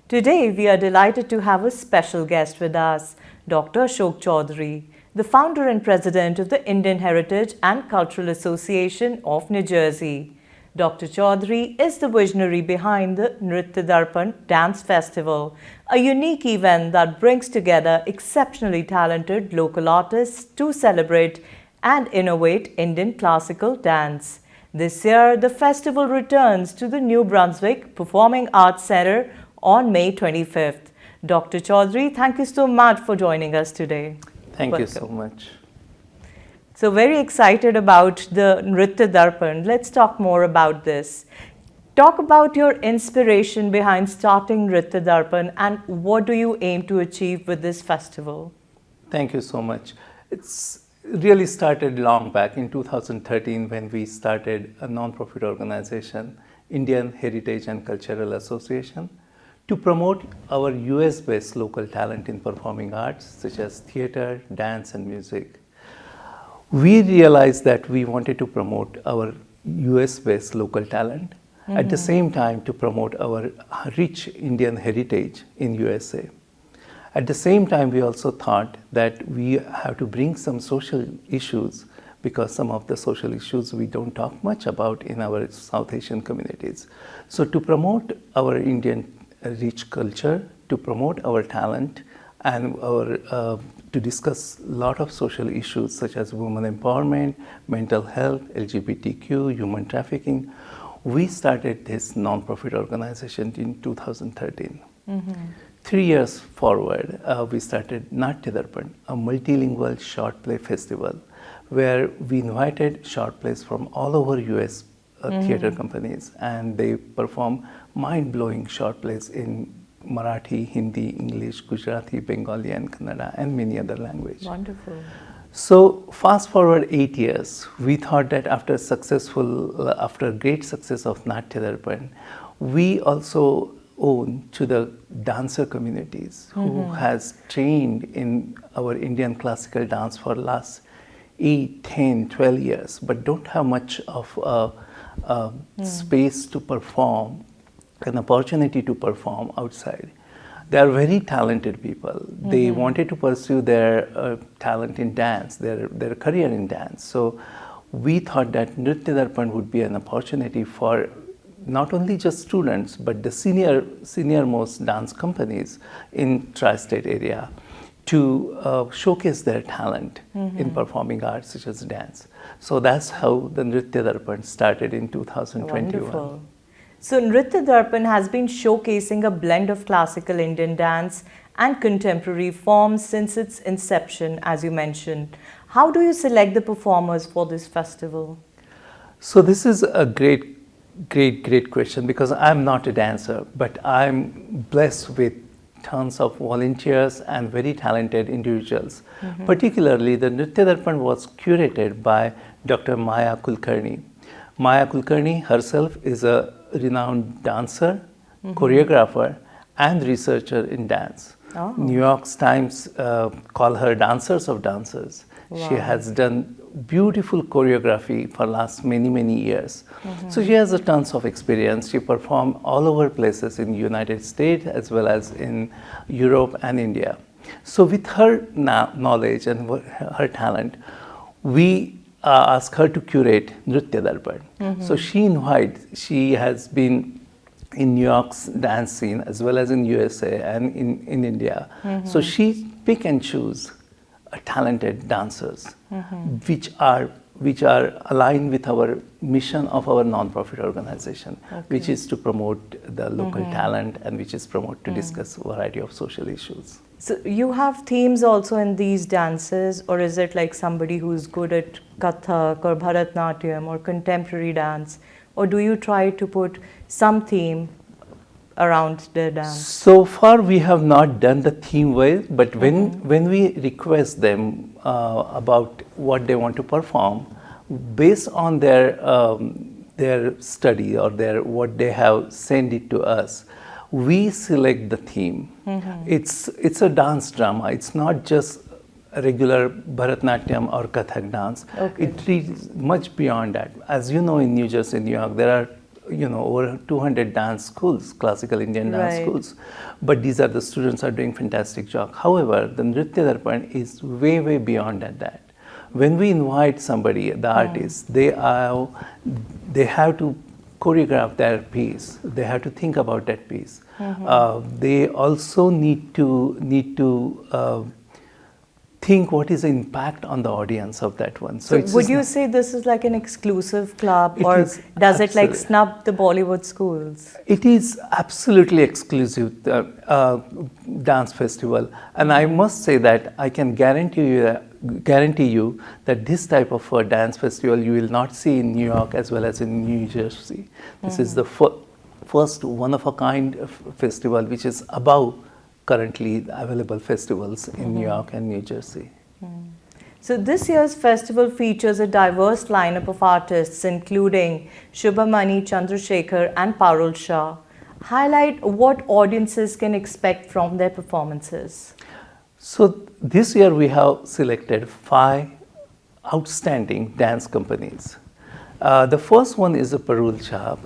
Today, we are delighted to have a special guest with us, Dr. Ashok Chaudhary, the founder and president of the Indian Heritage and Cultural Association of New Jersey. Dr. Chaudhary is the visionary behind the Nritya Darpan Dance Festival, a unique event that brings together exceptionally talented local artists to celebrate and innovate Indian classical dance. This year, the festival returns to the New Brunswick Performing Arts Center on May 25th. Dr. Chaudhary, thank you so much for joining us today. Thank you so much. So very excited about the Nritya Darpan. Let's talk more about this. Talk about your inspiration behind starting Nritya Darpan and what do you aim to achieve with this festival? Thank you so much. It's really started long back in 2013 when we started a non-profit organization, Indian Heritage and Cultural Association, to promote our US-based local talent in performing arts such as theater, dance and music. We realized that we wanted to promote our US-based local talent, at the same time to promote our rich Indian heritage in USA. At the same time, we also thought that we have to bring some social issues because some of the social issues we don't talk much about in our South Asian communities. So to promote our Indian rich culture, to promote our talent and to discuss a lot of social issues such as women empowerment, mental health, LGBTQ, human trafficking, we started this non-profit organization in 2013. 3 years forward, we started Natya Darpan, a multilingual short play festival where we invited short plays from all over US theater companies, and they perform mind-blowing short plays in Marathi, Hindi, English, Gujarati, Bengali and Kannada and many other languages. Wonderful. So fast forward 8 years, we thought that after great success of Natya Darpan, we also own to the dancer communities who has trained in our Indian classical dance for last 8, 10, 12 years, but don't have much of space to perform, an opportunity to perform outside. They are very talented people. They wanted to pursue their talent in dance, their career in dance. So we thought that Nritya Darpan would be an opportunity for not only just students, but the senior-most dance companies in tri-state area to showcase their talent in performing arts such as dance. So that's how the Nritya Darpan started in 2021. Wonderful. So Nritya Darpan has been showcasing a blend of classical Indian dance and contemporary forms since its inception, as you mentioned. How do you select the performers for this festival? So this is a great question because I'm not a dancer, but I'm blessed with tons of volunteers and very talented individuals. Particularly, the Nritya Darpan was curated by Dr. Maya Kulkarni. Maya Kulkarni herself is a renowned dancer, choreographer, and researcher in dance. Oh. New York Times call her dancers of dancers. Wow. She has done beautiful choreography for last many years. So she has a tons of experience. She performed all over places in United States as well as in Europe and India. So with her knowledge and her talent, we asked her to curate Nritya Darpan. So she has been in New York's dance scene as well as in USA and in India. So she pick and choose talented dancers, which are aligned with our mission of our non-profit organization, which is to promote the local talent and which is to discuss a variety of social issues. So you have themes also in these dances, or is it like somebody who's good at Kathak or Bharatnatyam or contemporary dance, or do you try to put some theme around their dance? So far we have not done the theme way, but when we request them about what they want to perform, based on their study or what they have sent it to us, we select the theme. It's a dance drama. It's not just a regular Bharatnatyam or Kathak dance. Okay. It is much beyond that. As you know, in New Jersey, New York, there are over 200 dance schools, classical Indian dance Right. schools. But these are the students are doing fantastic job. However, the Nritya Darpan is way, way beyond that. When we invite somebody, the artist, they have to choreograph their piece. They have to think about that piece. They also need to think what is the impact on the audience of that one. So would you say this is like an exclusive club, or is does it like absolute- snub the Bollywood schools? It is absolutely exclusive dance festival, and I must say that I can guarantee you that this type of dance festival you will not see in New York as well as in New Jersey. This is the first one-of-a-kind festival which is above currently available festivals in New York and New Jersey. So this year's festival features a diverse lineup of artists including Shubhamani, Chandrasekhar and Parul Shah. Highlight what audiences can expect from their performances. So this year we have selected 5 outstanding dance companies. The first one is Parul Shah,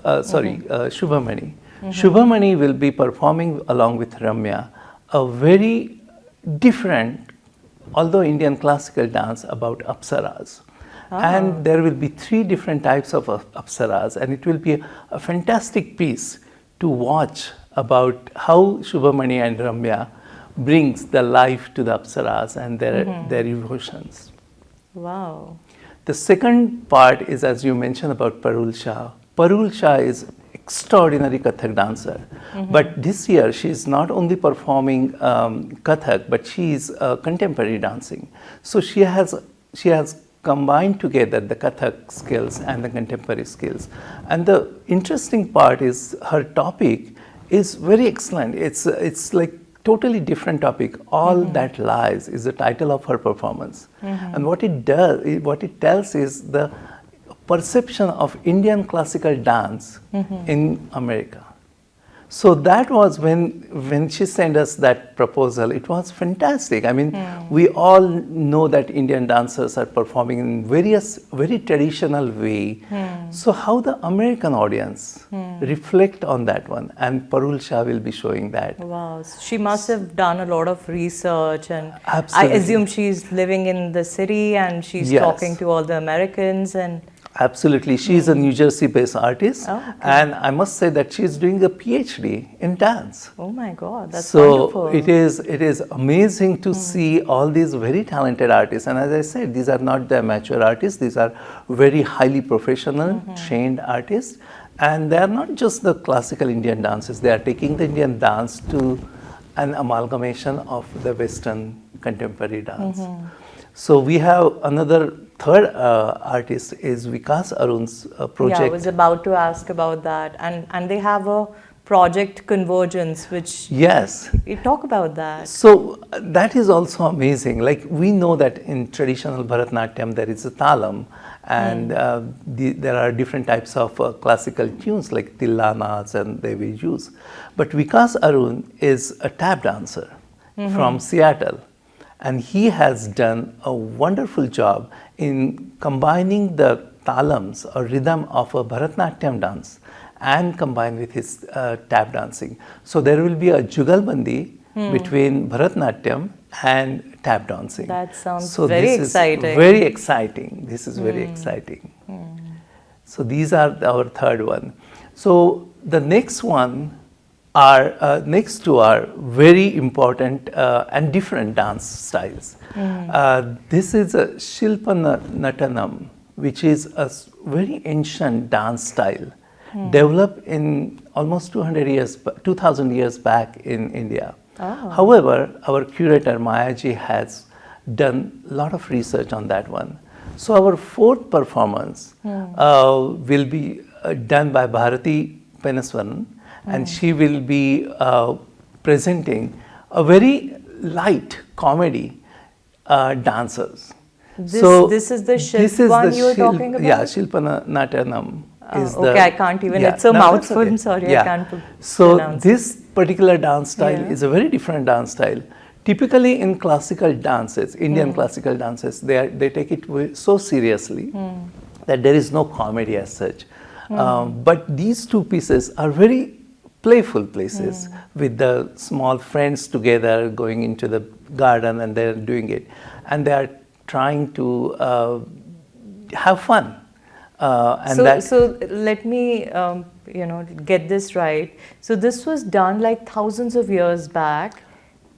Shubhamani. Shubhamani will be performing along with Ramya a very different, although Indian classical dance about apsaras. And there will be 3 different types of apsaras, and it will be a fantastic piece to watch about how Shubhamani and Ramya brings the life to the apsaras and their emotions. Wow. The second part is, as you mentioned, about Parul Shah. Parul Shah is extraordinary Kathak dancer. But this year she is not only performing Kathak, but she is contemporary dancing. So she has combined together the Kathak skills and the contemporary skills. And the interesting part is her topic is very excellent. It's like totally different topic. All That Lies is the title of her performance. And what it tells is the perception of Indian classical dance in America. So that was when she sent us that proposal, it was fantastic. I mean, we all know that Indian dancers are performing in very traditional way. So how the American audience reflect on that one, and Parul Shah will be showing that. Wow. She must have done a lot of research, and Absolutely. I assume she's living in the city and she's Yes. talking to all the Americans and Absolutely. She is a New Jersey-based artist, Oh, okay. and I must say that she is doing a PhD in dance. oh my God, that's So wonderful. it is amazing to see all these very talented artists. And as I said, these are not the amateur artists. These are very highly professional, trained artists. And they are not just the classical Indian dances. They are taking the Indian dance to an amalgamation of the Western contemporary dance. So we have another third artist is Vikas Arun's project. Yeah, I was about to ask about that. And they have a project Convergence, which Yes. you talk about that. So that is also amazing. Like we know that in traditional Bharatanatyam there is a talam, and there are different types of classical tunes like tillanas and they will use. But Vikas Arun is a tap dancer from Seattle, and he has done a wonderful job in combining the talams or rhythm of a Bharatanatyam dance and combined with his tap dancing. So there will be a jugalbandi between Bharatanatyam and tap dancing. That sounds so very this exciting. Is very exciting. This is very exciting. So these are our third one. So the next one are next two are very important and different dance styles. This is a Shilpa Natanam, which is a very ancient dance style developed in almost 2000 years back in India. Oh. However, our curator Mayaji has done a lot of research on that one. So our fourth performance will be done by Bharati Peneswaran, and she will be presenting a very light comedy dancers. This is the Shilp one you were talking about? Yeah, Shilpa Natanam. Is okay, the, I can't even, yeah, it's a no, that's mouthful, okay. sorry, Yeah. I can't So pronounce this particular dance style Yeah. is a very different dance style. Typically in classical dances, Indian classical dances, they take it so seriously that there is no comedy as such. But these two pieces are very playful places with the small friends together going into the garden and they're doing it. And they are trying to have fun. So let me, get this right. So this was done like thousands of years back.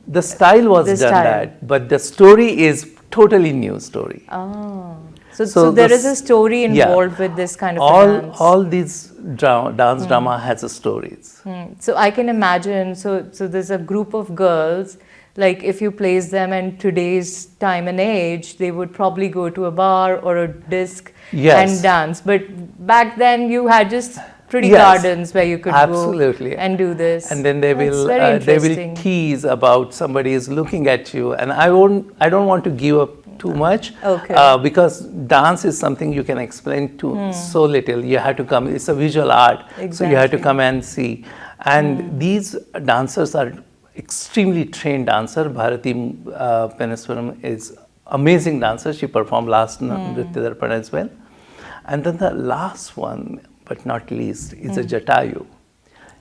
The style was The done style. that, but the story is totally new story. Oh. So there is a story involved with this kind of a dance. All these dance drama has a stories. So I can imagine, so there's a group of girls, like if you place them in today's time and age, they would probably go to a bar or a disc and dance. But back then you had just pretty gardens where you could Absolutely. go and do this. And then they That's will tease about somebody is looking at you. And I don't want to give up too much because dance is something you can explain to so little. You have to come. It's a visual art, so you have to come and see. And these dancers are extremely trained dancer. Bharati Peneswaram is amazing dancer. She performed last Nritya Darpan as well. And then the last one, but not least, is a Jatayu.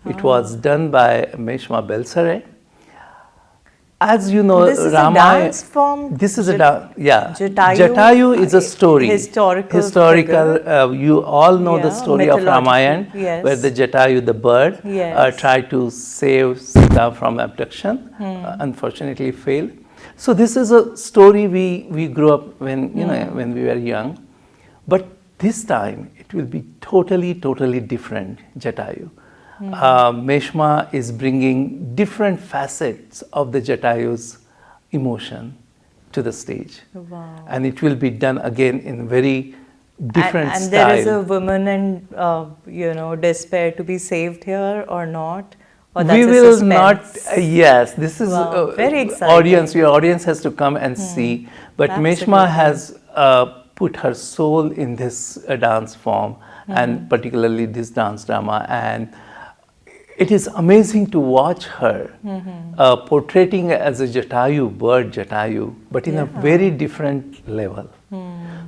It was done by Meshma Belsaray. As you know, This is a dance form? This is a dance, yeah. Jatayu is a story. Historical. You all know the story of Ramayana, yes. where the Jatayu, the bird, tried to save Sita from abduction. Unfortunately, failed. So this is a story we grew up when when we were young, but this time it will be totally different. Jatayu. Meshma is bringing different facets of the Jatayu's emotion to the stage. Wow. And it will be done again in very different and style. there is a woman in despair to be saved here or not? Or that's we a will suspense? not, yes, this is very exciting. Your audience has to come and see. But Meshma has put her soul in this dance form and particularly this dance drama, and it is amazing to watch her portraying as a Jatayu, bird Jatayu, but in a very different level.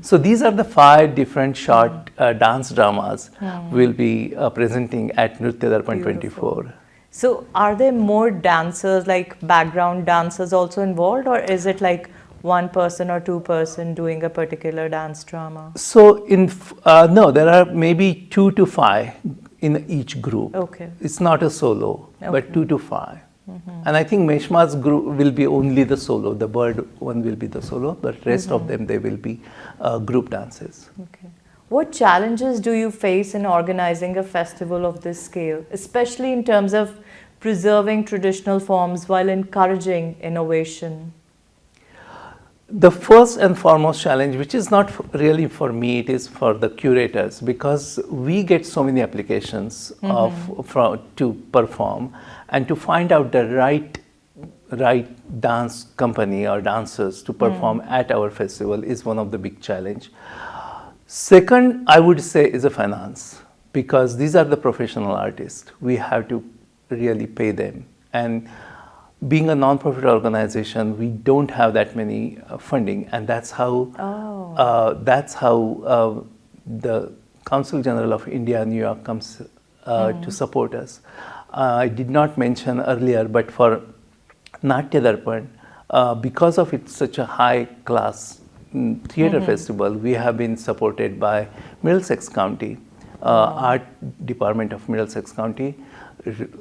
So these are the 5 different short dance dramas we'll be presenting at Nritya Darpan 24. So are there more dancers, like background dancers also involved, or is it like one person or two person doing a particular dance drama? So no, there are maybe 2 to 5 in each group. Okay. It's not a solo, but 2 to 5. And I think Meshma's group will be only the solo. The bird one will be the solo, but rest of them, they will be group dances. Okay. What challenges do you face in organizing a festival of this scale, especially in terms of preserving traditional forms while encouraging innovation? The first and foremost challenge, which is not really for me, it is for the curators, because we get so many applications to perform, and to find out the right dance company or dancers to perform at our festival is one of the big challenge. Second, I would say, is a finance, because these are the professional artists. We have to really pay them, and being a non-profit organization, we don't have that many funding, and that's how the Council General of India, New York, comes to support us. I did not mention earlier, but for Natya Darpan, because of it's such a high-class theater festival, we have been supported by Middlesex County, Art Department of Middlesex County.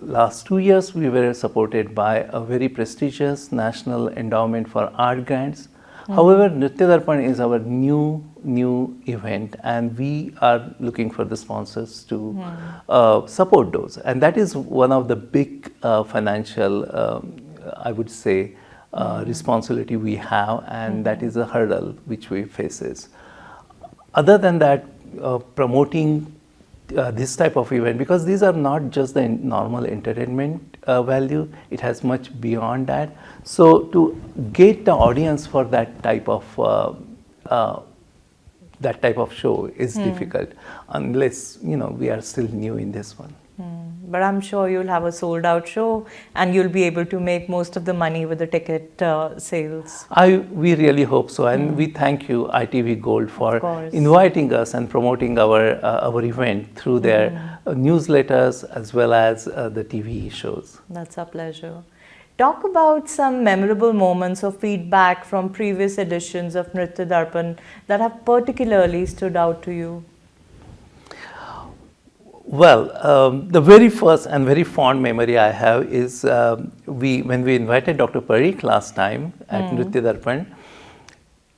Last 2 years, we were supported by a very prestigious National Endowment for Art grants. However, Nritya Darpan is our new event, and we are looking for the sponsors to support those. And that is one of the big financial, I would say, responsibility we have, and that is a hurdle which we faces. Other than that, promoting this type of event, because these are not just the normal entertainment value, it has much beyond that. So to get the audience for that type of show is difficult, unless we are still new in this one. But I'm sure you'll have a sold out show and you'll be able to make most of the money with the ticket sales. We really hope so, and we thank you, ITV Gold, for course. inviting us and promoting our event through their newsletters as well as the TV shows. That's our pleasure. Talk about some memorable moments or feedback from previous editions of Nritya Darpan that have particularly stood out to you. Well, the very first and very fond memory I have is when we invited Dr. Parikh last time at Nritya Darpan,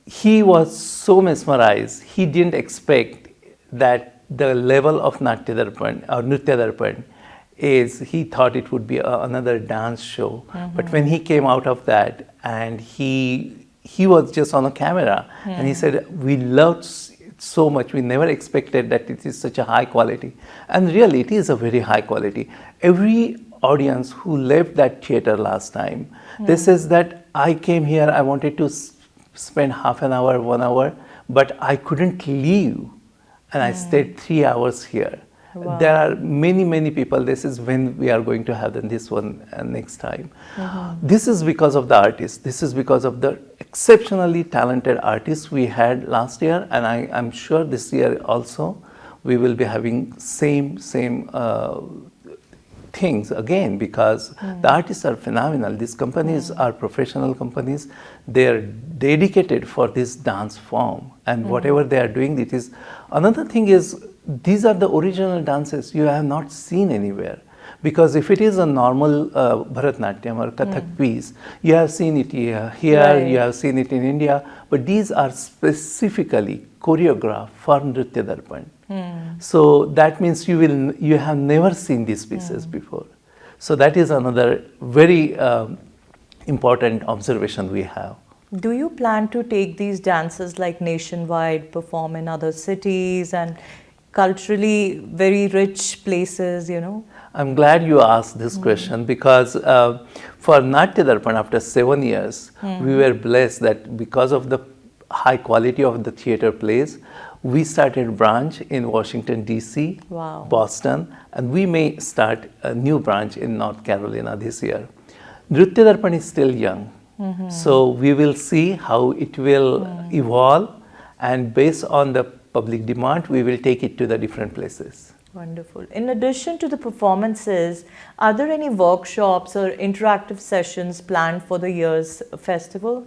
he was so mesmerized. He didn't expect that the level of Natya Darpan or Nritya Darpan is, he thought it would be another dance show. But when he came out of that and he was just on a camera and he said, we loved it so much. We never expected that it is such a high quality. And really, it is a very high quality. Every audience who left that theater last time, they says that I came here, I wanted to spend half an hour, 1 hour, but I couldn't leave. And I stayed 3 hours here. Wow. There are many people. This is when we are going to have this one next time. This is because of the artists. This is because of the exceptionally talented artists we had last year, and I'm sure this year also we will be having same things again, because the artists are phenomenal. These companies are professional companies. They are dedicated for this dance form, and whatever they are doing, it is. Another thing is, these are the original dances you have not seen anywhere. Because if it is a normal Bharatnatyam or Kathak piece, you have seen it here, Right. you have seen it in India, but these are specifically choreographed for Nritya Darpan. So that means you have never seen these pieces before. So that is another very important observation we have. Do you plan to take these dances like nationwide, perform in other cities and culturally very rich places, you know? I'm glad you asked this question, because for Natya Darpan, after 7 years, we were blessed that because of the high quality of the theater plays, we started branch in Washington, D.C., Wow. Boston, and we may start a new branch in North Carolina this year. Nritya Darpan is still young, so we will see how it will evolve, and based on the public demand, we will take it to the different places. Wonderful. In addition to the performances, are there any workshops or interactive sessions planned for the year's festival?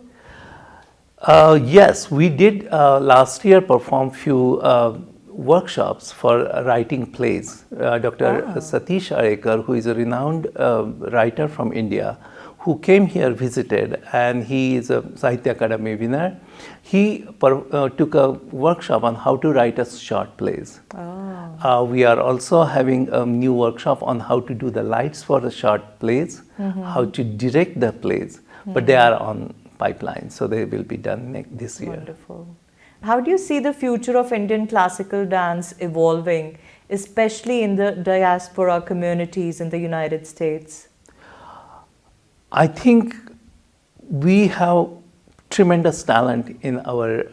Yes, we did last year perform few workshops for writing plays. Dr. Satish Arekar, who is a renowned writer from India, who came here, visited, and he is a Sahitya Akademi winner. He took a workshop on how to write a short plays. We are also having a new workshop on how to do the lights for the short plays, how to direct the plays, but they are on pipeline, so they will be done this year. Wonderful. How do you see the future of Indian classical dance evolving, especially in the diaspora communities in the United States? I think we have tremendous talent in our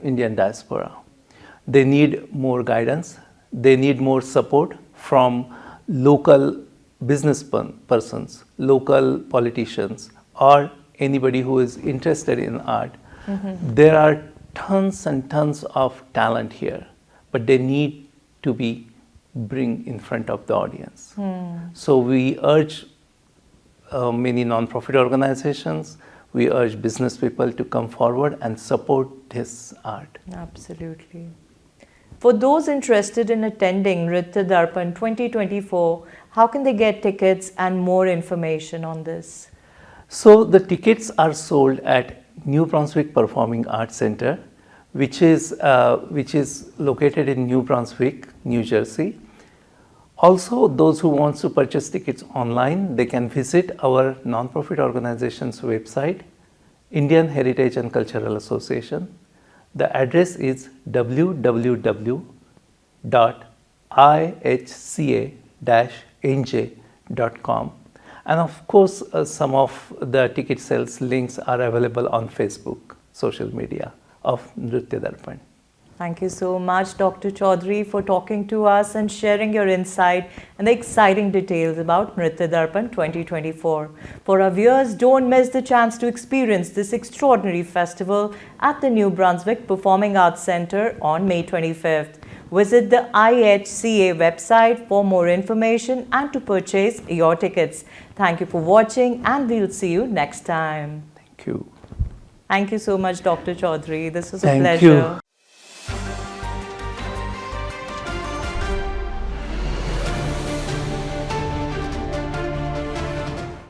Indian diaspora. They need more guidance. They need more support from local business persons, local politicians, or anybody who is interested in art. There are tons and tons of talent here, but they need to be bring in front of the audience. So we urge many non-profit organizations, we urge business people to come forward and support this art. Absolutely. For those interested in attending Nritya Darpan 2024, how can they get tickets and more information on this? So the tickets are sold at New Brunswick Performing Arts Center, which is located in New Brunswick, New Jersey. Also, those who want to purchase tickets online, they can visit our non-profit organization's website, Indian Heritage and Cultural Association. The address is www.ihca-nj.com. And of course, some of the ticket sales links are available on Facebook, social media of Nritya Darpan. Thank you so much, Dr. Chaudhary, for talking to us and sharing your insight and the exciting details about Nritya Darpan 2024. For our viewers, don't miss the chance to experience this extraordinary festival at the New Brunswick Performing Arts Centre on May 25th. Visit the IHCA website for more information and to purchase your tickets. Thank you for watching, and we'll see you next time. Thank you. Thank you so much, Dr. Chaudhary. This was a Thank pleasure. you.